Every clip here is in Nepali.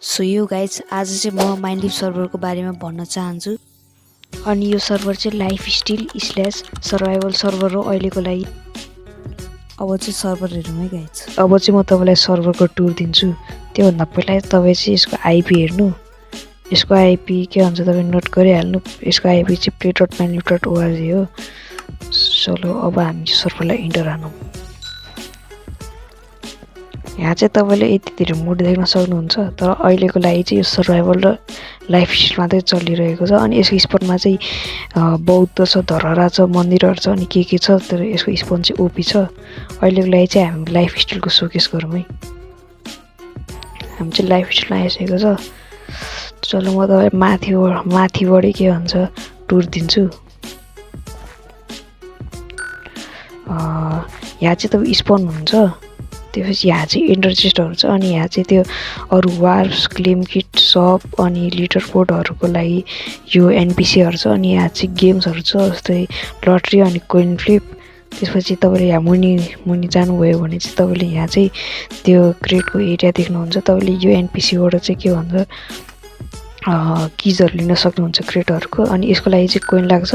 सो यो गाइज आज चाहिँ म माइन्डलिभ सर्भरको बारेमा भन्न चाहन्छु। अनि यो सर्भर चाहिँ life still slash survival server हो अहिलेको लागि। अब चाहिँ सर्भर हेरौँ है गाइज। अब चाहिँ म तपाईँलाई सर्भरको टुर दिन्छु। त्योभन्दा पहिला तपाईँ चाहिँ यसको आइपी हेर्नु। यसको आइपी के भन्छ तपाईँ नोट गरिहाल्नु। यसको आइपी चाहिँ play.manip.org हो। चलो अब हामी सर्भरलाई इन्टर हानौँ। यहाँ चाहिँ तपाईँले यति धेरै मोड देख्न सक्नुहुन्छ, तर अहिलेको लागि चाहिँ यो सर्भाइभल र लाइफ स्टाइल मात्रै चलिरहेको छ। अनि यसको स्पोनमा चाहिँ बौद्ध छ, धरहरा छ, मन्दिरहरू छ, अनि के छ, तर यसको स्पोन चाहिँ ओपी छ। अहिलेको लागि चाहिँ हामी लाइफ स्टाइलको सोकेस गरौँ है। हामी चाहिँ लाइफ स्टाइलमा आइसकेको छ। चलो म तपाईँ माथिबाटै के भन्छ टुर दिन्छु। यहाँ चाहिँ तपाईँ स्पोन हुन्छ, त्यसपछि यहाँ चाहिँ इन्टरचेस्टहरू छ। अनि यहाँ चाहिँ त्यो अरू वार्स, क्लेम किट, सप अनि लिटर बोर्डहरूको लागि यो एनपिसीहरू छ। अनि यहाँ चाहिँ गेम्सहरू छ, जस्तै लट्री अनि कोइन फ्लिप। त्यसपछि तपाईँले यहाँ मुनि जानुभयो भने चाहिँ तपाईँले यहाँ चाहिँ त्यो क्रेटको एरिया देख्नुहुन्छ। तपाईँले यो एनपिसीबाट चाहिँ के भन्छ किजहरू लिन सक्नुहुन्छ क्रेटहरूको। अनि यसको लागि चाहिँ कोइन लाग्छ।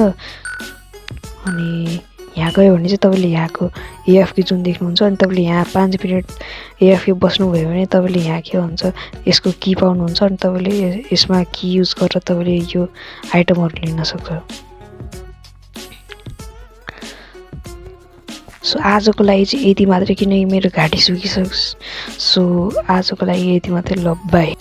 अनि यहाँ गयो भने चाहिँ तपाईँले यहाँको एएफके जुन देख्नुहुन्छ, अनि तपाईँले यहाँ 5 मिनट एएफके बस्नुभयो भने तपाईँले यहाँ के भन्छ यसको की पाउनुहुन्छ। अनि तपाईँले यसमा की युज गरेर तपाईँले यो आइटमहरू लिन सक्छ। सो आजको लागि चाहिँ यति मात्रै, किनकि मेरो घाँटी सुकिसक्छ। सो आजको लागि यति मात्रै, ल बाई।